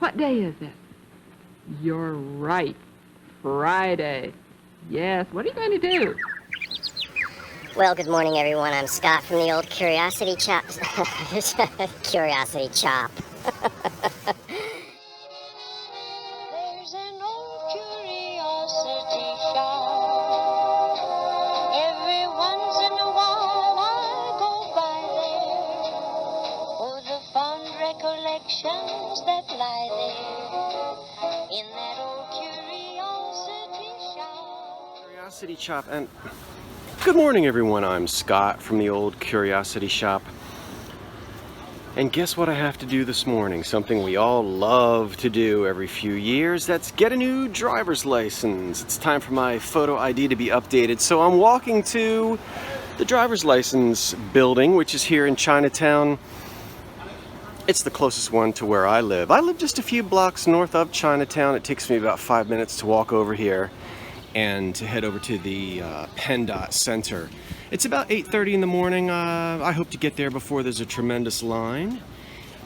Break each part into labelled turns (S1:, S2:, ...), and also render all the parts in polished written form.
S1: What day is it? You're right. Friday. Yes, what are you going to do?
S2: Well, good morning, everyone. I'm Scott from the old Curiosity Chop. Curiosity Chop.
S3: There's an old curiosity shop. Every once in a while I go by there for the fond recollections that lie there in that old curiosity shop.
S4: Curiosity Shop, and good morning, everyone. I'm Scott from the old Curiosity Shop. And guess what I have to do this morning? Something we all love to do every few years. That's get a new driver's license. It's time for my photo ID to be updated. So I'm walking to the driver's license building, which is here in Chinatown. It's the closest one to where I live. I live just a few blocks north of Chinatown. It takes me about 5 minutes to walk over here and to head over to the PennDOT Center. It's about 8:30 in the morning. I hope to get there before there's a tremendous line.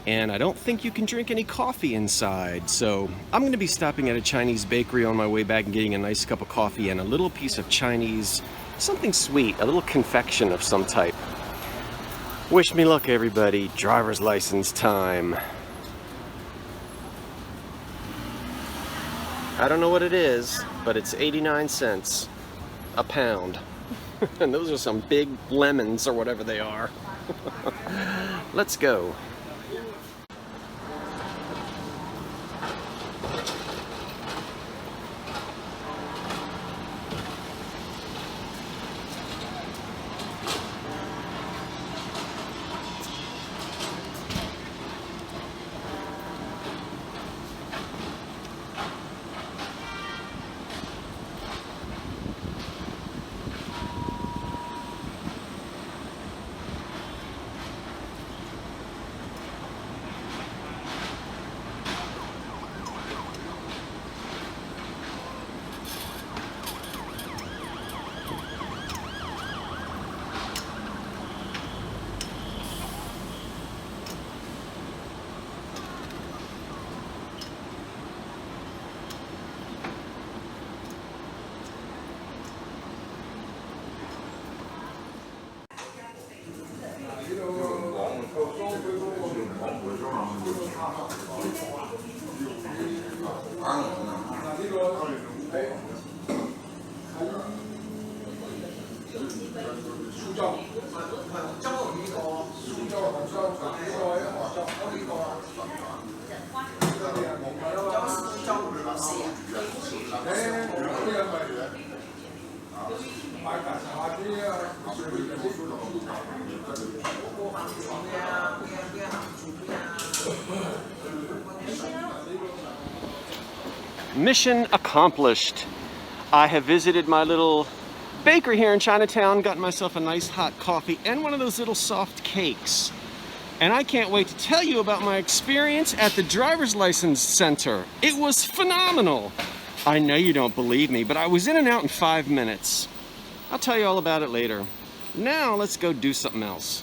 S4: And I don't think you can drink any coffee inside. So I'm going to be stopping at a Chinese bakery on my way back and getting a nice cup of coffee and a little piece of Chinese, something sweet, a little confection of some type. Wish me luck, everybody. Driver's license time. I don't know what it is, but it's 89 cents a pound. And those are some big lemons or whatever they are. Let's go. Mission accomplished. I have visited my little bakery here in Chinatown, gotten myself a nice hot coffee and one of those little soft cakes. And I can't wait to tell you about my experience at the driver's license center. It was phenomenal. I know you don't believe me, but I was in and out in 5 minutes. I'll tell you all about it later. Now let's go do something else.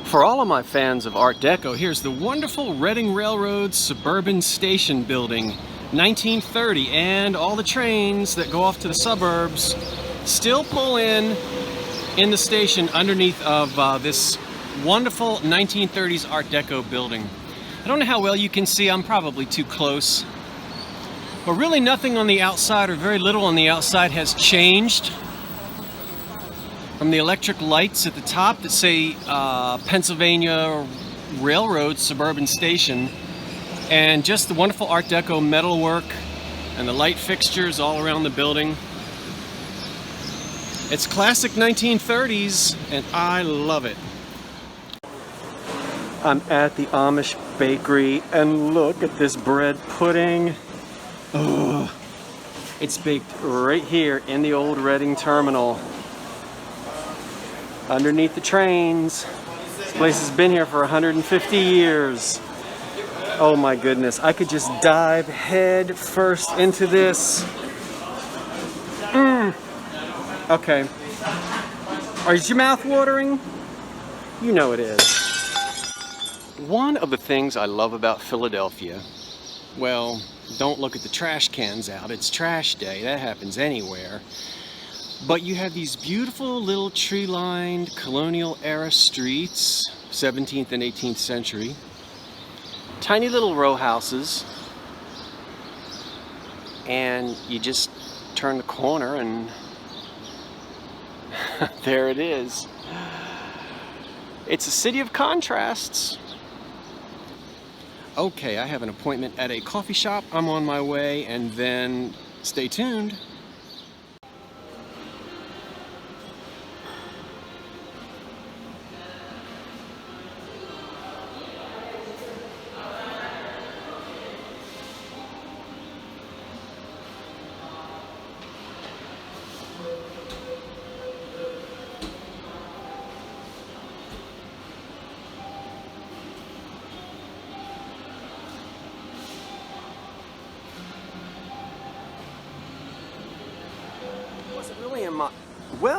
S4: For all of my fans of Art Deco, here's the wonderful Reading Railroad Suburban Station building, 1930, and all the trains that go off to the suburbs still pull in the station underneath of this wonderful 1930s Art Deco building. I don't know how well you can see, I'm probably too close, but really nothing on the outside, or very little on the outside, has changed. From the electric lights at the top that say Pennsylvania Railroad Suburban Station, and just the wonderful Art Deco metalwork and the light fixtures all around the building. It's classic 1930s, and I love it. I'm at the Amish bakery, and look at this bread pudding. Oh, it's baked right here in the old Reading terminal, underneath the trains. This place has been here for 150 years. Oh my goodness, I could just dive head first into this. Okay. Is your mouth watering? You know it is. One of the things I love about Philadelphia, well, don't look at the trash cans out. It's trash day. That happens anywhere. But you have these beautiful little tree-lined colonial-era streets, 17th and 18th century. Tiny little row houses. And you just turn the corner and there it is. It's a city of contrasts. Okay, I have an appointment at a coffee shop. I'm on my way, and then stay tuned.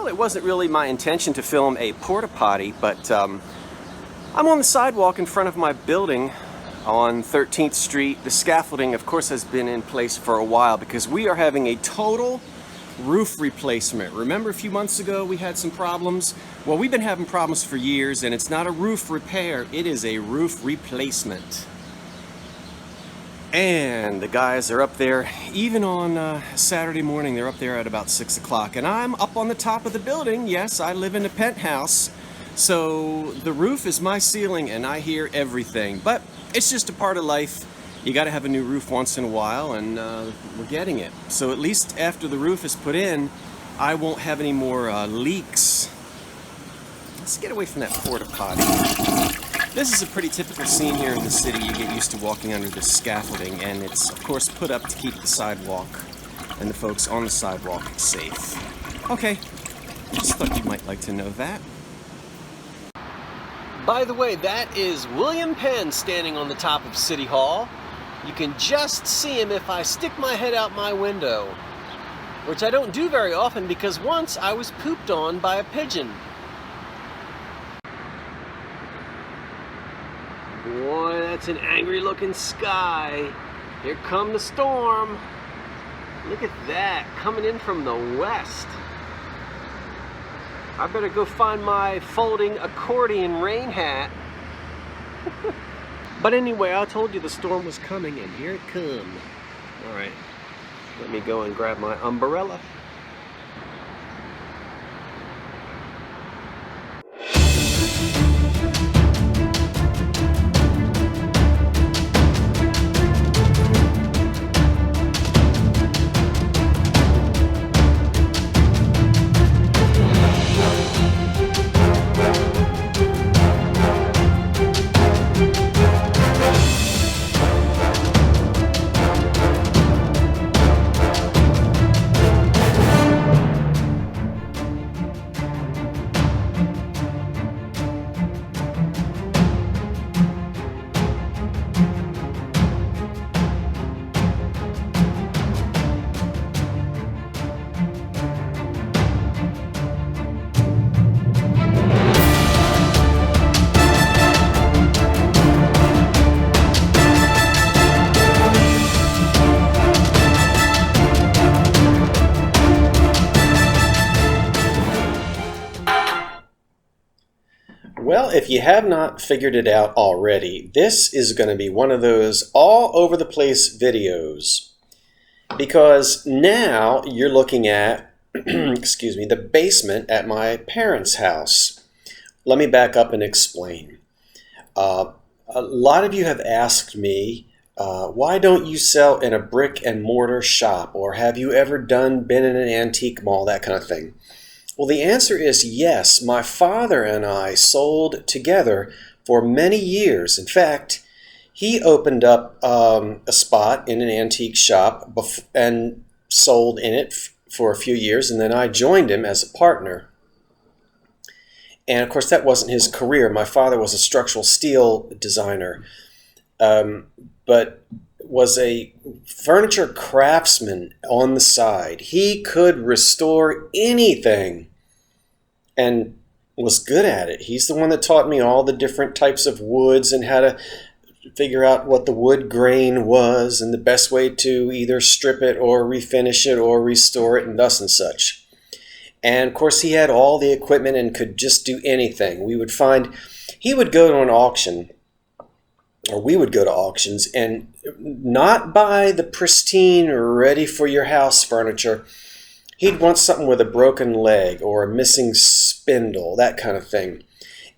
S4: It wasn't really my intention to film a porta potty, but I'm on the sidewalk in front of my building on 13th Street. The scaffolding, of course, has been in place for a while because we are having a total roof replacement. Remember a few months ago we had some problems? Well, we've been having problems for years, and it's not a roof repair, it is a roof replacement. And the guys are up there, even on Saturday morning, they're up there at about 6 o'clock. And I'm up on the top of the building. Yes, I live in a penthouse. So the roof is my ceiling and I hear everything. But it's just a part of life. You gotta have a new roof once in a while, and we're getting it. So at least after the roof is put in, I won't have any more leaks. Let's get away from that porta potty. This is a pretty typical scene here in the city. You get used to walking under this scaffolding, and it's of course put up to keep the sidewalk and the folks on the sidewalk safe. Okay, just thought you might like to know that. By the way, that is William Penn standing on the top of City Hall. You can just see him if I stick my head out my window, which I don't do very often because once I was pooped on by a pigeon. Boy, that's an angry looking sky. Here come the storm. Look at that, coming in from the west. I better go find my folding accordion rain hat. But anyway, I told you the storm was coming, and here it comes. All right, let me go and grab my umbrella. Well, if you have not figured it out already, this is going to be one of those all over the place videos, because now you're looking at, excuse me, the basement at my parents' house. Let me back up and explain. A lot of you have asked me, why don't you sell in a brick and mortar shop, or have you ever been in an antique mall, that kind of thing? Well, the answer is yes. My father and I sold together for many years. In fact, he opened up a spot in an antique shop and sold in it for a few years, and then I joined him as a partner. And of course, that wasn't his career. My father was a structural steel designer, but was a furniture craftsman on the side. He could restore anything and was good at it. He's the one that taught me all the different types of woods and how to figure out what the wood grain was and the best way to either strip it or refinish it or restore it and thus and such. And of course he had all the equipment and could just do anything. He would go to an auction, or we would go to auctions, and not buy the pristine, ready for your house furniture. He'd want something with a broken leg or a missing spindle, that kind of thing.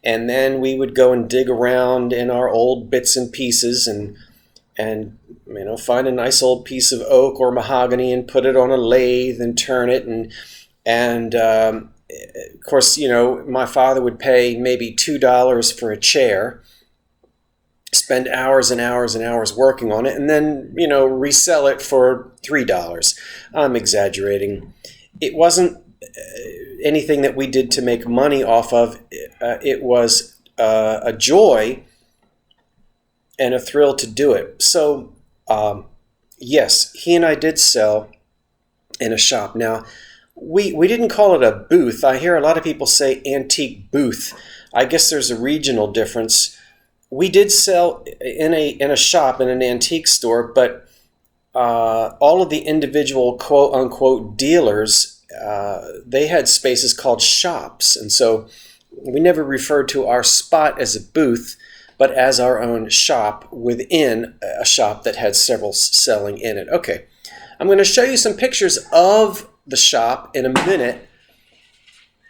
S4: And then we would go and dig around in our old bits and pieces and find a nice old piece of oak or mahogany and put it on a lathe and turn it. And of course, my father would pay maybe $2 for a chair, spend hours and hours and hours working on it, and then, resell it for $3. I'm exaggerating. It wasn't anything that we did to make money off of. It was a joy and a thrill to do it. So, yes, he and I did sell in a shop. Now, we didn't call it a booth. I hear a lot of people say antique booth. I guess there's a regional difference. We did sell in a shop, in an antique store, but all of the individual quote-unquote dealers, they had spaces called shops. And so we never referred to our spot as a booth, but as our own shop within a shop that had several selling in it. Okay, I'm going to show you some pictures of the shop in a minute.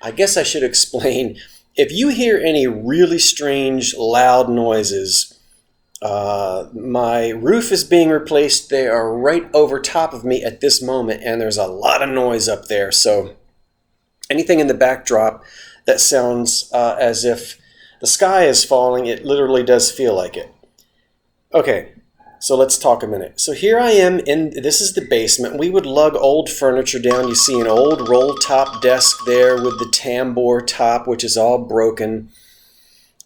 S4: I guess I should explain. If you hear any really strange, loud noises, my roof is being replaced. They are right over top of me at this moment, and there's a lot of noise up there. So anything in the backdrop that sounds as if the sky is falling, it literally does feel like it. Okay, so let's talk a minute. So here I am this is the basement. We would lug old furniture down. You see an old roll top desk there with the tambour top, which is all broken.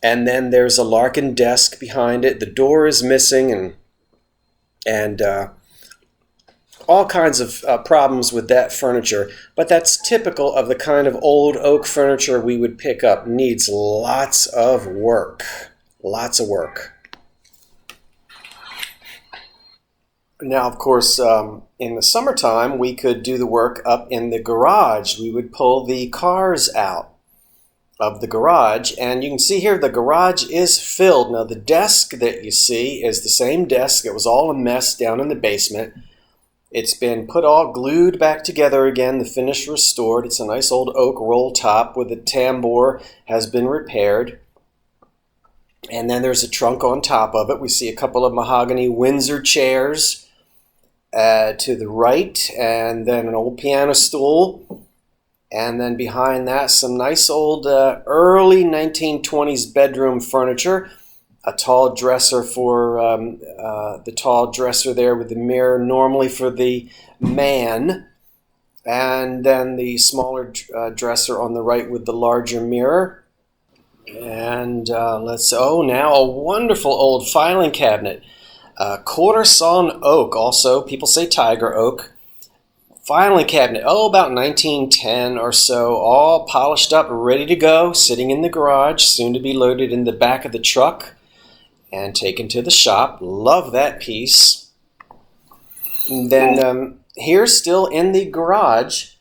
S4: And then there's a Larkin desk behind it. The door is missing and all kinds of problems with that furniture. But that's typical of the kind of old oak furniture we would pick up. Needs lots of work. Lots of work. Now, of course, in the summertime, we could do the work up in the garage. We would pull the cars out of the garage, and you can see here the garage is filled. Now, the desk that you see is the same desk. It was all a mess down in the basement. It's been put all glued back together again, the finish restored. It's a nice old oak roll top with the tambour has been repaired. And then there's a trunk on top of it. We see a couple of mahogany Windsor chairs to the right, and then an old piano stool, and then behind that some nice old early 1920s bedroom furniture, a tall dresser for the tall dresser there with the mirror normally for the man, and then the smaller dresser on the right with the larger mirror. And now a wonderful old filing cabinet. Quarter sawn oak, also, people say tiger oak. Filing cabinet, about 1910 or so, all polished up, ready to go, sitting in the garage, soon to be loaded in the back of the truck and taken to the shop. Love that piece. And then here, still in the garage.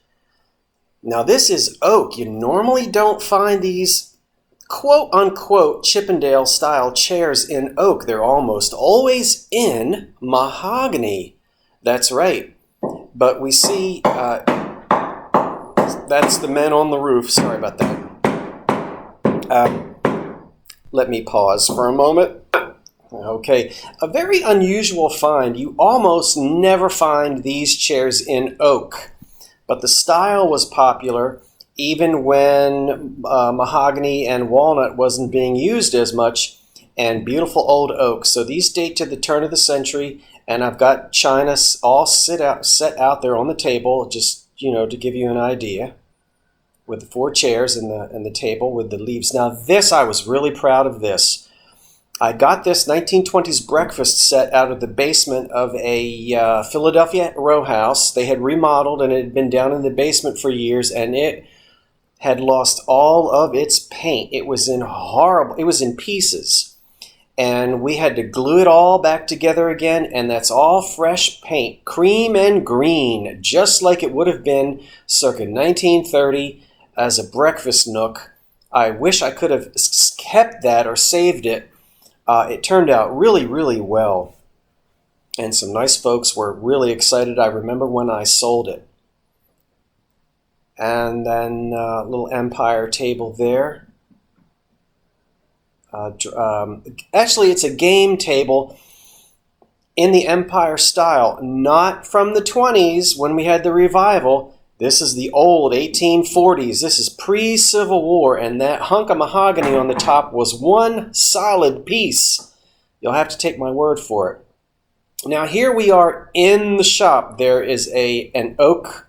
S4: Now this is oak. You normally don't find these quote-unquote Chippendale style chairs in oak. They're almost always in mahogany. That's right. But we see, that's the men on the roof. Sorry about that. Let me pause for a moment. Okay, a very unusual find. You almost never find these chairs in oak, but the style was popular even when mahogany and walnut wasn't being used as much, and beautiful old oak. So these date to the turn of the century, and I've got china all set out there on the table, just to give you an idea, with the 4 chairs and the table with the leaves. Now this, I was really proud of this. I got this 1920s breakfast set out of the basement of a Philadelphia row house. They had remodeled, and it had been down in the basement for years, and it had lost all of its paint. It was in pieces. And we had to glue it all back together again, and that's all fresh paint, cream and green, just like it would have been circa 1930 as a breakfast nook. I wish I could have kept that or saved it. It turned out really, really well. And some nice folks were really excited. I remember when I sold it. And then a little Empire table there. Actually, it's a game table in the Empire style, not from the 20s when we had the revival. This is the old 1840s. This is pre-Civil War, and that hunk of mahogany on the top was one solid piece. You'll have to take my word for it. Now here we are in the shop. There is an oak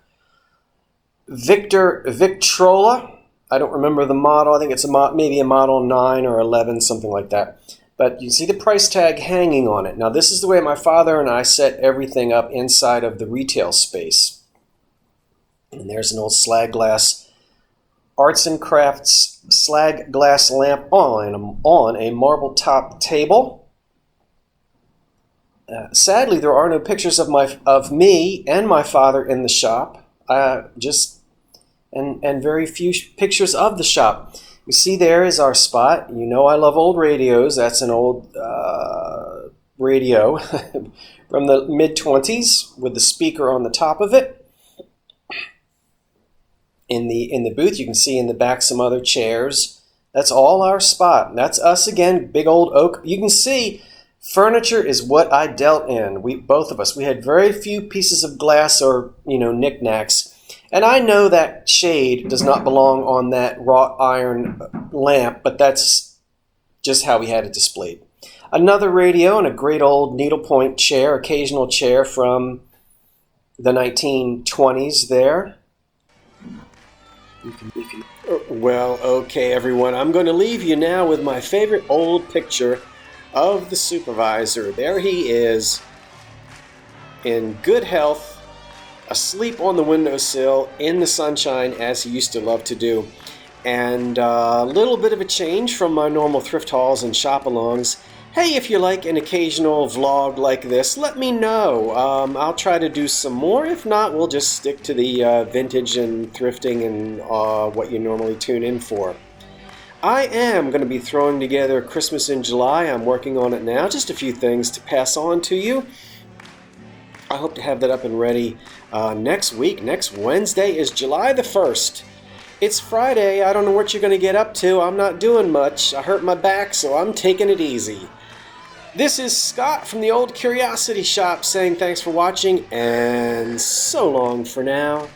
S4: Victrola. I don't remember the model. I think it's maybe a model 9 or 11, something like that. But you see the price tag hanging on it. Now this is the way my father and I set everything up inside of the retail space. And there's an old slag glass arts and crafts slag glass lamp on a marble top table. Sadly, there are no pictures of me and my father in the shop. And very few pictures of the shop. You see there is our spot. You know I love old radios. That's an old radio from the mid-20s with the speaker on the top of it. In the booth, you can see in the back some other chairs. That's all our spot. That's us again, big old oak. You can see furniture is what I dealt in. Both of us. We had very few pieces of glass or knickknacks. And I know that shade does not belong on that wrought iron lamp, but that's just how we had it displayed. Another radio and a great old needlepoint chair, occasional chair from the 1920s there. Well, okay, everyone. I'm going to leave you now with my favorite old picture of the supervisor. There he is, in good health, asleep on the windowsill in the sunshine as he used to love to do. And a little bit of a change from my normal thrift hauls and shop-alongs. Hey, if you like an occasional vlog like this, let me know. I'll try to do some more. If not, we'll just stick to the vintage and thrifting and what you normally tune in for. I am going to be throwing together Christmas in July. I'm working on it now. Just a few things to pass on to you. I hope to have that up and ready next week. Next Wednesday is July the 1st. It's Friday. I don't know what you're going to get up to. I'm not doing much. I hurt my back, so I'm taking it easy. This is Scott from the Old Curiosity Shop saying thanks for watching and so long for now.